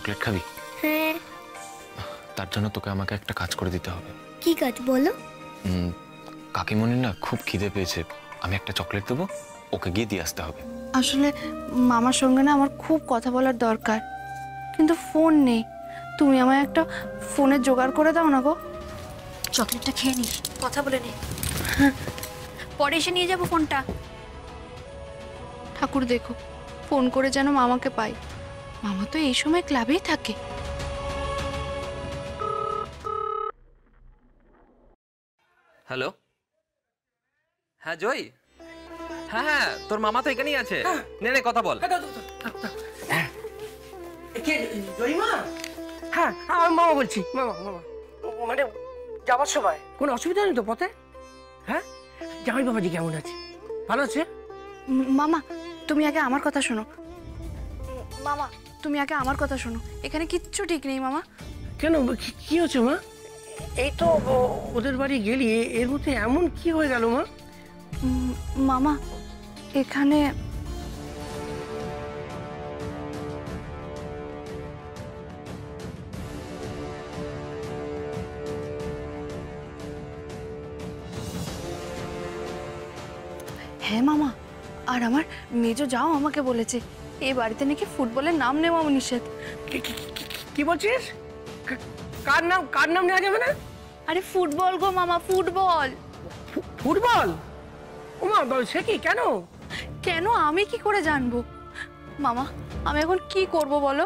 Chocolate খাবি? হ্যাঁ। তার জন্য তোকে আমাকে একটা কাজ করে দিতে হবে। কি কাজ বলো? কাকিমণির না খুব খিদে পেয়েছে, আমি একটা চকলেট দেবো, ওকে গিয়ে দিয়ে আসতে হবে। আসলে মামার সঙ্গে না আমার খুব কথা বলার দরকার, কিন্তু ফোন নেই। তুমি আমায় একটা ফোনের জোগাড় করে দাও না গো। চকলেটটা খেয়ে নিস, কথা বলে নে। পরে এসে নিয়ে যাবো ফোনটা। ঠাকুর দেখো, ফোন করে যেন মামাকে পাই। মামা তো এই সময় ক্লাবেই থাকে। হ্যালো, হ্যাঁ জয়। হ্যাঁ হ্যাঁ, তোর মামা তো এখানেই আছে। নে নে কথা বল। জয়মা? হ্যাঁ, আমি মামা বলছি। মামা মানে যাওয়ার সময় কোনো অসুবিধা নেই তো পথে? হ্যাঁ, জামাই বাবাজি কেমন আছে? ভালো আছে? মামা তুমি আগে আমার কথা শোনো। মামা তুমি আগে আমার কথা শোনো, এখানে কিচ্ছু ঠিক নেই মামা। কেন, কি হচ্ছে মা? এই তো ওদের বাড়ি গেলি, এর মধ্যে এমন কি হয়ে গেল মা? মামা এখানে হ্যাঁ মামা, আর আমার মেজো যাও আমাকে বলেছে এই বাড়িতে নাকি ফুটবলের নাম নেওয়া নিষেধ। কি বলছিস? কার নাম নেওয়া যাবে না? আরে ফুটবল গো মামা, ফুটবল। ফুটবল? ওমা, সে কি? কেন? কেন আমি কি করে জানবো মামা? আমি এখন কি করব বলো?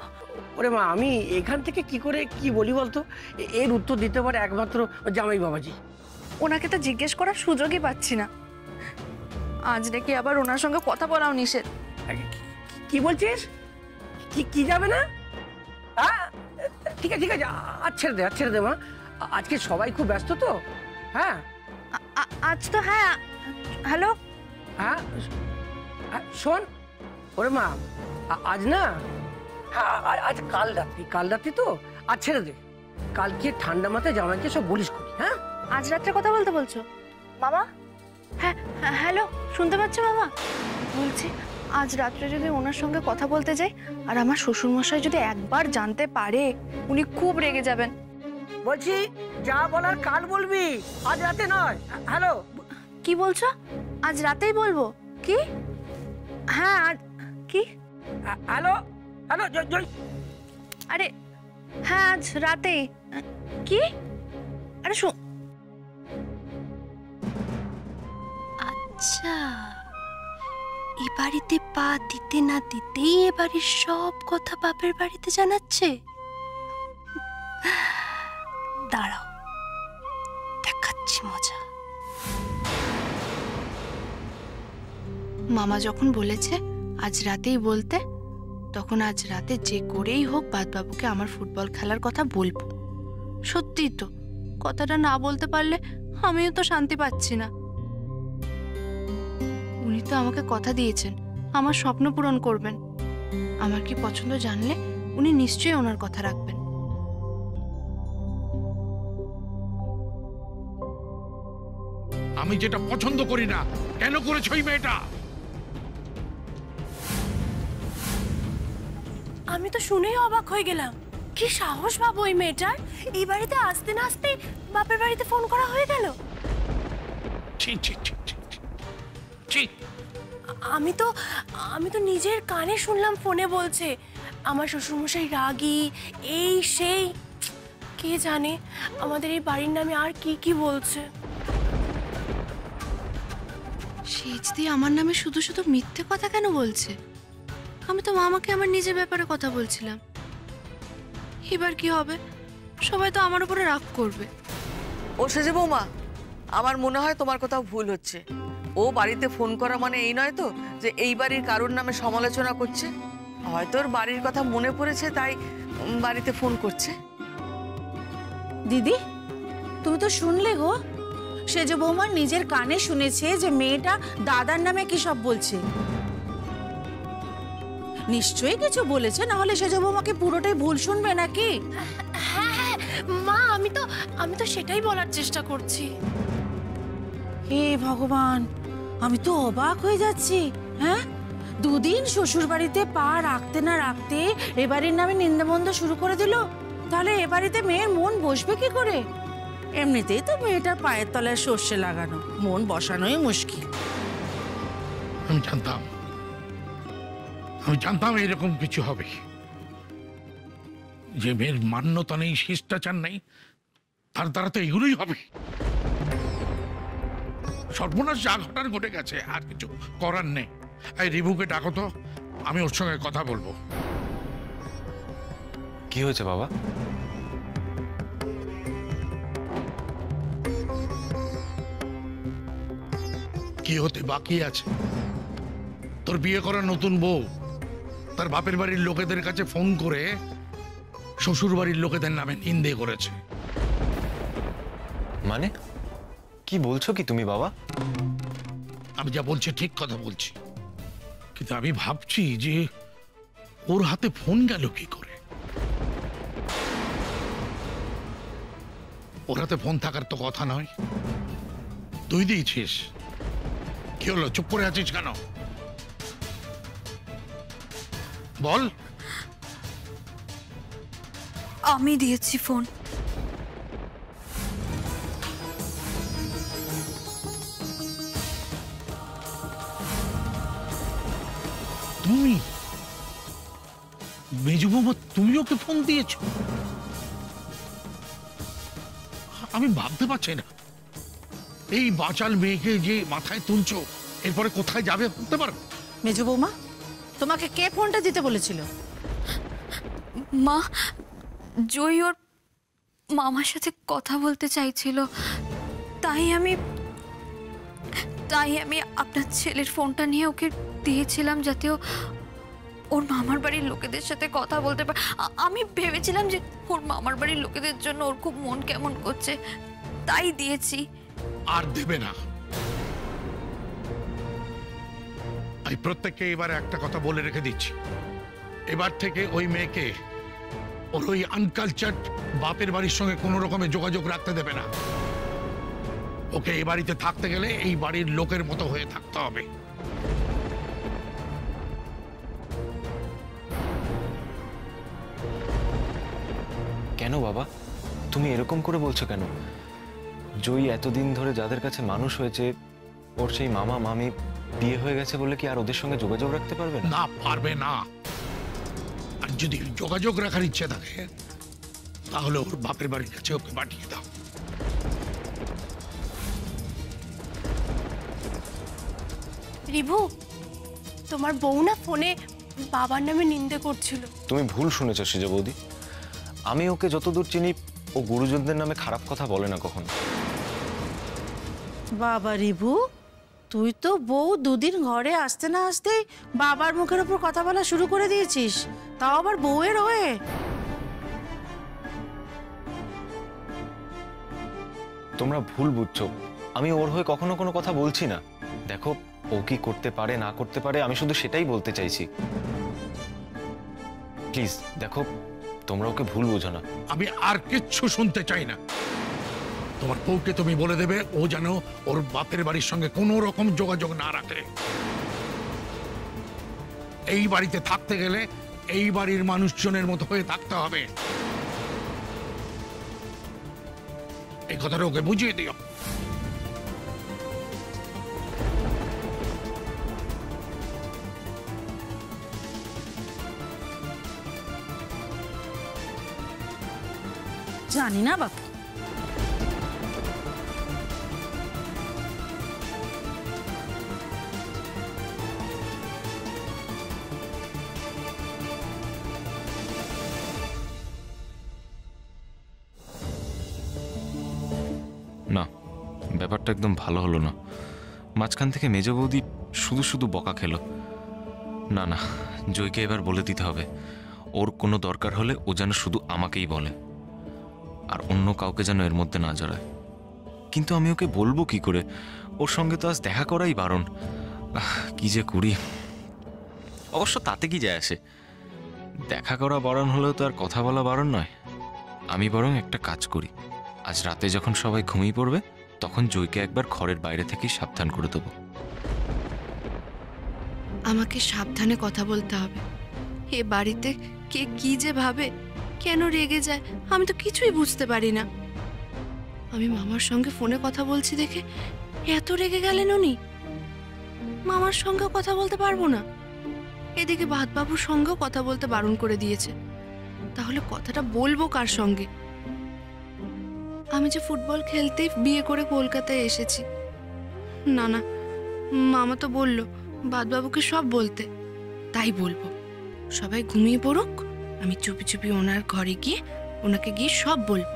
ওরে মা, আমি এখান থেকে কি করে কি বলি বলতো? এর উত্তর দিতে পারে একমাত্র জামাই বাবাজি। ওনাকে তো জিজ্ঞেস করার সুযোগই পাচ্ছি না। আজ নাকি আবার ওনার সঙ্গে কথা বলাও নিষেধ। কি বলছিস? কি যাবে না? ঠিক আছে ঠিক আছে, আজ ছেড়ে দে মা। আজকে সবাই খুব ব্যস্ত তো। হ্যাঁ আজ তো হ্যাঁ। হ্যালো, হ্যাঁ শোন, ওরে মা আজ না, হ্যাঁ আজ কাল রাত্রি তো, আজ ছেড়ে দে। কালকে ঠান্ডা মাথায় জামাইকে সব বলিস করি। হ্যাঁ, আজ রাত্রে কথা বলতে বলছো মামা? হ্যাঁ হ্যালো, শুনতে পাচ্ছ মামা? বলছি আজ রাত্রে যদি ওনার সঙ্গে কথা বলতে যাই আর আমার শ্বশুরমশাই যদি একবার জানতে পারে, উনি খুব রেগে যাবেন। বলছি যা বলার কাল বলবি, আজ রাতে নয়। হ্যালো, কি বলছো? আজ রাতেই বলবো? কি? হ্যাঁ আজ কি? হ্যালো হ্যালো জয়। আরে হ্যাঁ আজ রাতেই। কি? আরে আচ্ছা, এ বাড়িতে পা দিতে না দিতেই এ বাড়ির সব কথা বাপের বাড়িতে জানাচ্ছে। দাঁড়াও, দেখাচ্ছি মজা। মামা যখন বলেছে আজ রাতেই বলতে, তখন আজ রাতে যে করেই হোক বাদবাবুকে আমার ফুটবল খেলার কথা বলবো। সত্যি তো, কথাটা না বলতে পারলে আমিও তো শান্তি পাচ্ছি না। উনি তো আমাকে কথা দিয়েছেন আমার স্বপ্ন পূরণ করবেন। আমার কি পছন্দ জানলে উনি নিশ্চয়ই ওনার কথা রাখবেন। আমি যেটা পছন্দ করি না, কেন করেছো এই মেয়েটা? আমি তো শুনেই অবাক হয়ে গেলাম। কি সাহস বাবু ওই মেয়েটার, এই বাড়িতে আসতে না আসতেই বাপের বাড়িতে ফোন করা হয়ে গেল। আমি তো নিজের কানে শুনলাম, ফোনে বলছে আমার শ্বশুরমশাই রাগী, এই সেই। কে জানে আমাদের এই বাড়ির নামে আর কি কি বলছে। সেজদি আমার নামে শুধু শুধু মিথ্যে কথা কেন বলছে? আমি তো মামাকে আমার নিজের ব্যাপারে কথা বলছিলাম। এবার কি হবে? সবাই তো আমার উপরে রাগ করবে। ও সেজে বৌমা, আমার মনে হয় তোমার কোথাও ভুল হচ্ছে। ও বাড়িতে ফোন করা মানে এই নয় তো যে এই বাড়ির কারোর নামে সমালোচনা করছে। হয়তো ওর বাড়ির কথা মনে পড়েছে তাই বাড়িতে ফোন করছে। দিদি, তুমি তো শুনলে গো, সেজ বৌমা নিজের কানে শুনেছে যে মেয়েটা দাদার নামে কি সব বলছে। নিশ্চয়ই কিছু বলেছে, না হলে সেজ বৌমাকে পুরোটাই ভুল শুনবে নাকি? হ্যাঁ হ্যাঁ মা, আমি তো সেটাই বলার চেষ্টা করছি। হে ভগবান, আমি তো অবাক হয়ে যাচ্ছি। হ্যাঁ, দুদিন শ্বশুর বাড়িতে পা রাখতে না রাখতে এবারের নামে নিন্দামন্দ শুরু করে দিল, তাহলে এ বাড়িতে মেয়ের মন বসবে কি করে? এমনিতেই তো মেয়েটার পায়ের তলায় সর্ষে লাগানো, মন বসানোই মুশকিল। আমি জানতাম এরকম কিছু হবে, যে মেয়ের মান্যতা নেই, শিষ্টাচার নেই, তার দ্বারা তো এগুলোই হবে। সর্বনাশ যা ঘটার ঘটে গেছে, আর কিছু করার নেই। এই রিভুকে ডাকো তো, আমি ওর সঙ্গে কথা বলবো। কি হয়েছে বাবা? কি হতে বাকি আছে? তোর বিয়ে করা নতুন বউ তার বাপের বাড়ির লোকেদের কাছে ফোন করে শ্বশুর বাড়ির লোকেদের নামে নিন্দে করেছে। মানে কি বলছো কি তুমি বাবা? আমি যা বলছি ঠিক কথা বলছি, কিন্তু আমি ভাবছি যে ওর হাতে ফোন গেল কি করে? ওর হাতে ফোন থাকার তো কথা নয়। তুই দিয়েছিস, কি হলো? চুপ করে আছিস কেন? বল। আমি দিয়েছি ফোন। তুমি? মেজু বৌমা, তুমি ওকে ফোন দিয়েছ? আমি ভাবতে পারছি না, এই বাচাল মেয়েকে যে মাথায় তুলছো, এরপরে কোথায় যাবে বলতে পারো? মেজো বৌমা, তোমাকে কে ফোনটা দিতে বলেছিল? মা, জয় ওর মামার সাথে কথা বলতে চাইছিল, তাই আমি আপনার ছেলের ফোনটা নিয়ে ওকে দিয়েছিলাম, যাতে ওর মামার বাড়ির লোকেদের সাথে কথা বলতে পারে। আমি ভেবেছিলাম যে ওর মামার বাড়ির লোকেদের জন্য ওর খুব মন কেমন করছে, তাই দিয়েছি। আর দেবে না। আমি প্রত্যেককে এবার একটা কথা বলে রেখে দিচ্ছি, এবার থেকে ওই মেয়েকে ওর ওই আনকালচার্ড বাপের বাড়ির সঙ্গে কোনো রকমের যোগাযোগ রাখতে দেবে না। ওকে এই বাড়িতে থাকতে গেলে এই বাড়ির লোকের মতো হয়ে থাকতে হবে। কেন বাবা তুমি এরকম করে বলছো কেন? জয়ী এতদিন ধরে যাদের কাছে মানুষ হয়েছে, ওর সেই মামা মামি বিয়ে হয়ে গেছে বলে কি আর ওদের সঙ্গে যোগাযোগ রাখতে পারবে না? না, পারবে না। আর যদি যোগাযোগ রাখার ইচ্ছে থাকে তাহলে ওর বাপের বাড়ির কাছে ওকে পাঠিয়ে দাও। রিভু, তোমার বউ না ফোনে বাবার নামে নিন্দে করছিল। তুমি ভুল শুনেছো সেজ বৌদি। আমি ওকে যতদূর চিনি, ও গুরুজনদের নামে খারাপ কথা বলে না কখনো। বাবা রিভু, তুই তো বউ দুদিন ঘরে আসতে না আসতেই বাবার মুখের উপর কথা বলা শুরু করে দিয়েছিস, তাও আবার বউয়ের হয়ে। তোমরা ভুল বুঝছো, আমি ওর হয়ে কখনো কোনো কথা বলছি না। দেখো, ও কি করতে পারে না করতে পারে, আমি শুধু সেটাই বলতে চাইছি। প্লিজ দেখো, তোমরা ওকে ভুল বুঝো না। আমি আর কিচ্ছু শুনতে চাই না। তোমার বউকে তুমি বলে দেবে ও যেন ওর বাপের বাড়ির সঙ্গে কোনো রকম যোগাযোগ না রাখে। এই বাড়িতে থাকতে গেলে এই বাড়ির মানুষজনের মতো হয়ে থাকতে হবে। এই কথাটা ওকে বুঝিয়ে দিও। জানি না বাপু, না, ব্যাপারটা একদম ভালো হলো না। মাঝখান থেকে মেজ বৌদি শুধু শুধু বকা খেলো। না না, জয়কে এবার বলে দিতে হবে, ওর কোনো দরকার হলে ও যেন শুধু আমাকেই বলে, আর অন্য কাউকে যেন এর মধ্যে না জড়ায়। কিন্তু আমি ওকে বলবো কি করে? ওর সঙ্গে তো আজ দেখা করাই বারণ। কি যে করি। অবশ্য তাতে কি যায় আসে, দেখা করা বারণ হলেও তো আর কথা বলা বারণ নয়। আমি বরং একটা কাজ করি, আজ রাতে যখন সবাই ঘুমিয়ে পড়বে তখন জয়কে একবার ঘরের বাইরে থেকেই সাবধান করে দেবো। আমাকে সাবধানে কথা বলতে হবে। এ বাড়িতে কে কি যে ভাবে, কেন রেগে যায়, আমি তো কিছুই বুঝতে পারি না। আমি মামার সঙ্গে ফোনে কথা বলছি দেখে এত রেগে গেলেন উনি। মামার সঙ্গেও কথা বলতে পারবো না, এদিকে বাদবাবুর সঙ্গেও কথা বলতে বারণ করে দিয়েছে। তাহলে কথাটা বলবো কার সঙ্গে? আমি যে ফুটবল খেলতে বিয়ে করে কলকাতায় এসেছি। না না, মামা তো বললো বাদবাবুকে সব বলতে, তাই বলবো। সবাই ঘুমিয়ে পড়ুক, আমি চুপি চুপি ওনার ঘরে গিয়ে ওনাকে গিয়ে সব বলবো।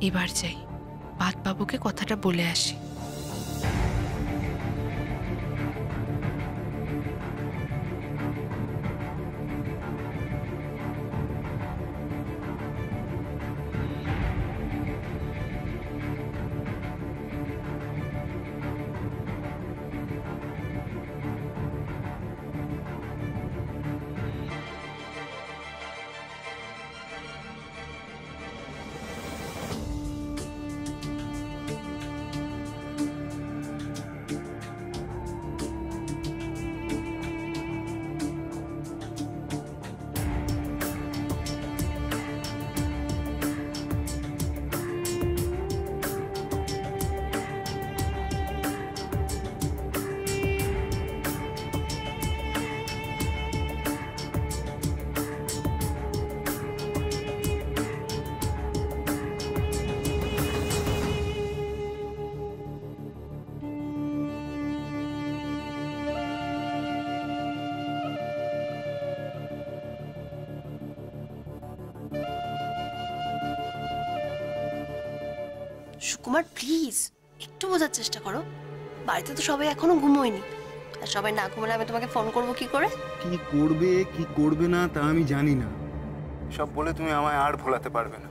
এবার যাই, বাদবাবুকে কথাটা বলে আসি। সুকুমার প্লিজ একটু বোঝার চেষ্টা করো। বাড়িতে তো সবাই এখনো ঘুমোয়নি, আর সবাই না ঘুমালে আমি তোমাকে ফোন করবো কি করে? কি করবে কি করবে না তা আমি জানি না, সব বলে তুমি আমায় আর ভোলাতে পারবে না।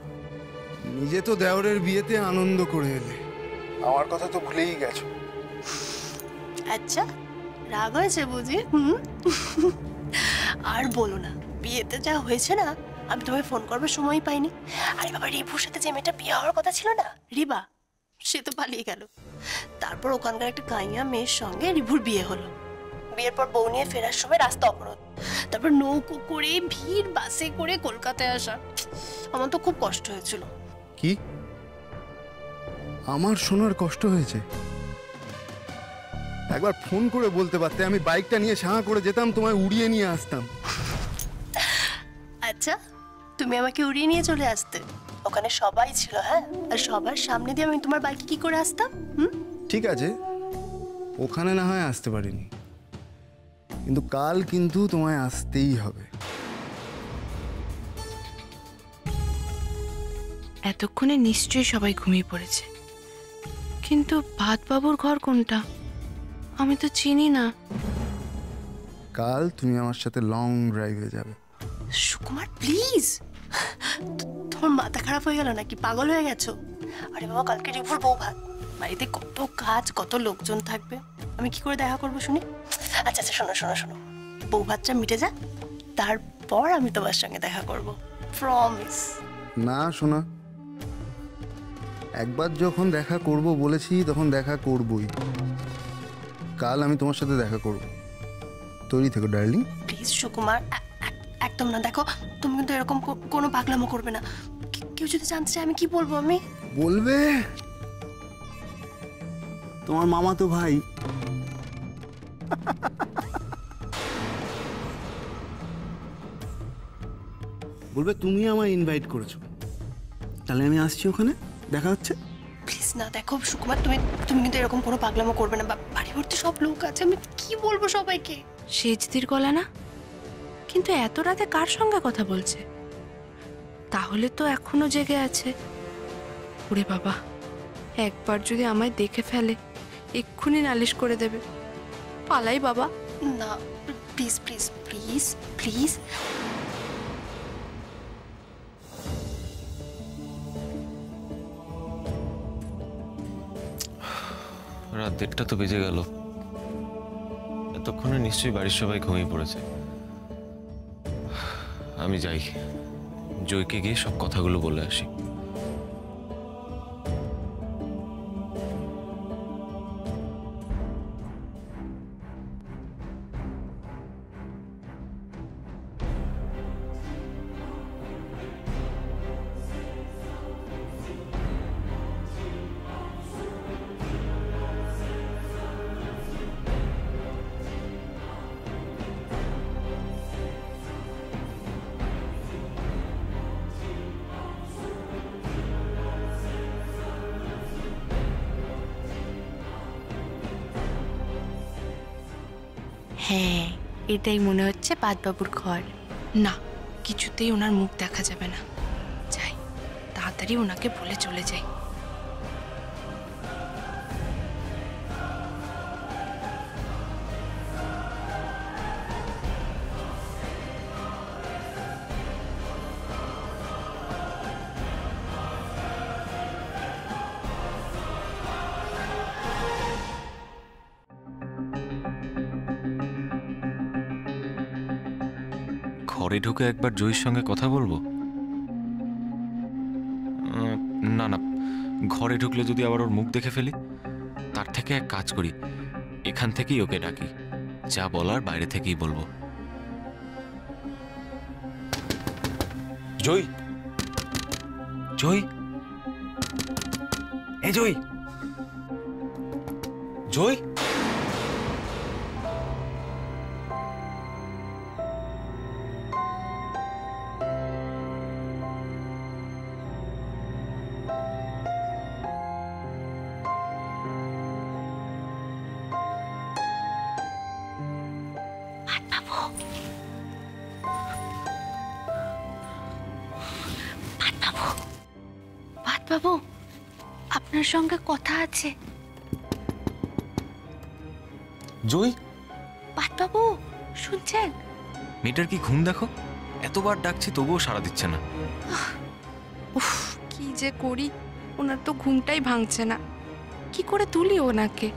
নিজে তো দেওরের বিয়েতে আনন্দ করে এলে, আমার কথা তো ভুলেই গেছো। আচ্ছা, রাগ হয়েছে বুঝি? আর বলো না, বিয়েতে যা হয়েছে না, আমি তোমায় ফোন করবার সময় পাইনি। আরে বাবা, রিভুর সাথে যে মেয়েটা বিয়ে হওয়ার কথা ছিল না, রিবা, সে তো পালিয়ে গেল। তারপর ওখানকার একটা কাইয়া মেয়ের সঙ্গে রিভুর বিয়ে হলো। বিয়ের পর বউ নিয়ে ফেরার সময় রাস্তা অবরোধ, তারপর নৌকো করে ভিড় বাসে করে কলকাতায় আসা। আমার তো খুব কষ্ট হয়েছিল। কি আমার শোনার কষ্ট হয়েছে? একবার ফোন করে বলতে পারতে, আমি বাইকটা নিয়ে সাহা করে যেতাম, তোমায় উড়িয়ে নিয়ে আসতাম। আচ্ছা, তুমি আমাকে উড়িয়ে নিয়ে চলে আসতে, ওখানে সবাই ছিল, হ্যাঁ, আর সবার সামনে দিয়ে আমি তোমার বাইকে কি করে আসতাম? ঠিক আছে, ওখানে না হয় আসতে পারিনি, কিন্তু কাল কিন্তু তোমায় আসতেই হবে। এতক্ষণে নিশ্চয়ই সবাই ঘুমিয়ে পড়েছে, কিন্তু বাদবাবুর ঘর কোনটা আমি তো চিনি না। কাল তুমি আমার সাথে লং ড্রাইভে যাবে। সুকুমার প্লিজ, তোমার মাথা খারাপ হয়ে গেল নাকি? পাগল হয়ে গেছো? আরে বাবা, কালকে রিভুর বউ ভাত, বাড়িতে কত কাজ, কত লোকজন থাকবে, আমি কি করে দেখা করবো শুনি? আচ্ছা আচ্ছা, শোনো শোনো শোনো, বউ ভাতটা মিটে যাক, তারপর আমি তোমার সঙ্গে দেখা করব, প্রমিস। না শোনা, একবার যখন দেখা করব বলেছি তখন দেখা করবই। কাল আমি তোমার সাথে দেখা করব, তৈরি থেকো ডার্লিং। প্লিজ সুকুমার, একদম না। দেখো, তুমি কিন্তু এরকম কোনো পাগলামো করবে না। কেউ যদি জানতে চায় আমি কি বলবো? আমি বলবে তোমার মামা তো ভাই। বলবে তুমি আমায় ইনভাইট করেছো, তাহলে আমি আসছি, ওখানে দেখা হচ্ছে। প্লিজ না। দেখো সুকুমার, তুমি কিন্তু এরকম কোনো পাগলামো করবে না। বাড়ি ভর্তি সব লোক আছে, আমি কি বলবো সবাইকে? সেজদির গলা না, কিন্তু এত রাতে কার সঙ্গে কথা বলছে? তাহলে তো এখনো জেগে আছে। ওরে বাবা, একবার যদি আমায় দেখে ফেলে এক্ষুনি নালিশ করে দেবে। পালাই বাবা। না প্লিজ প্লিজ প্লিজ প্লিজ। রাত 1:30 তো বেজে গেল, এতক্ষণে নিশ্চয়ই বাড়ির সবাই ঘুমিয়ে পড়েছে। আমি যাই, জয়কে গিয়ে সব কথাগুলো বলে আসি। হ্যাঁ, এটাই মনে হচ্ছে পাদবাবুর ঘর। না, কিছুতেই ওনার মুখ দেখা যাবে না। যাই, তাড়াতাড়ি ওনাকে বলে চলে যাই। ঘরে ঢুকে একবার জয়ীর সঙ্গে কথা বলবো? না না, ঘরে ঢুকলে যদি আবার ওর মুখ দেখে ফেলি, তার থেকে এক কাজ করি, এখান থেকেই ওকে ডাকি, যা বলার বাইরে থেকেই বলবো। জয়, জয়, এই জয়, জয়। বাবু, আপনার সঙ্গে কথা আছে। জয়, বাবু শুনছেন? মেয়েটার কি ঘুম দেখো, এতবার ডাকছি তবুও সাড়া দিচ্ছে না। উফ, কি যে করি, ওনার তো ঘুমটাই ভাঙছে না। কি করে তুলি ওনাকে?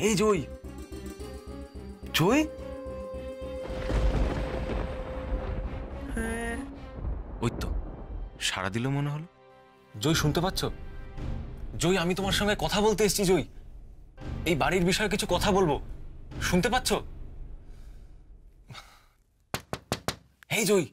এই জয়, জয়, ওই তো সাড়া দিল মনে হলো। জয়, শুনতে পাচ্ছ? জয়, আমি তোমার সঙ্গে কথা বলতে এসেছি। জয়, এই বাড়ির বিষয়ে কিছু কথা বলবো, শুনতে পাচ্ছ? এই জয়,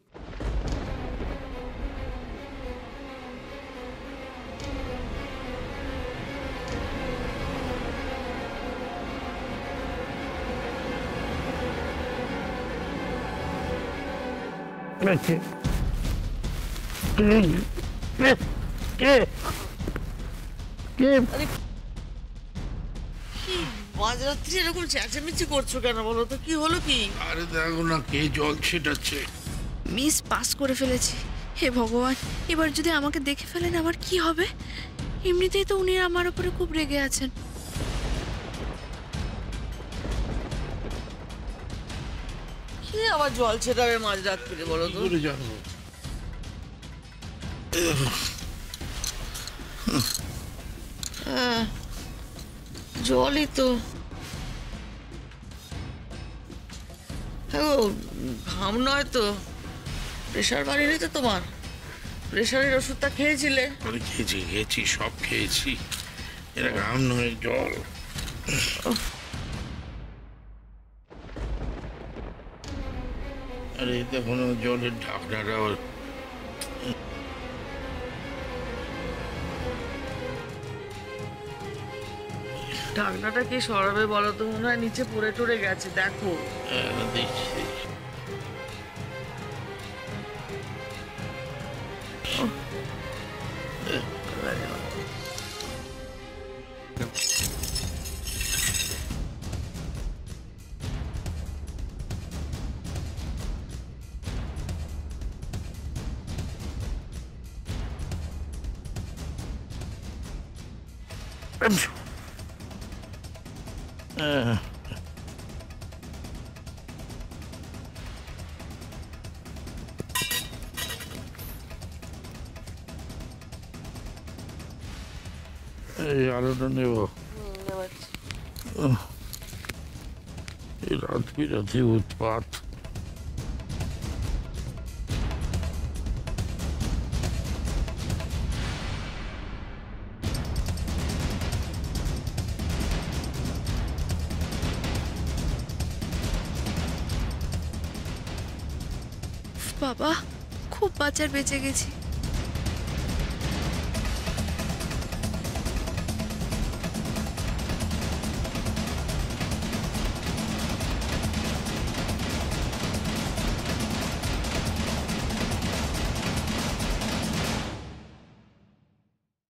মাঝরাত্রি এরকম চেঁচামেচি করছো কেন বলো তো? কি হলো কি? আরে দেখো না, কে জল ছিটাচ্ছে। মিস পাস করে ফেলেছি। হে ভগবান, এবার যদি আমাকে দেখে ফেলেন আমার কি হবে? এমনিতেই তো উনি আমার উপরে খুব রেগে আছেন। কি আবার জল ছেটাবে মাঝরাত্রি বলো তো? দূরে যাবো। জলই তো। হ্যাঁ, ঘাম নয় তো? প্রেশার বাড়িনি তো তোমার? প্রেশারের ওষুধটা খেয়েছিলে? আরে খেয়েছি, সব খেয়েছি। এটা ঘাম নয়, জল। আরে দেখো না, জলের ঢাকনাটা। ঢাকনাটা কি সরাবে বলো তো? মনে হয় নিচে পড়ে টরে গেছে, দেখো। দেখছি। এই আলোটা নেব। এই রাত বিরাতে উৎপাত। বাবা, খুব বাঁচার বেঁচে গেছি।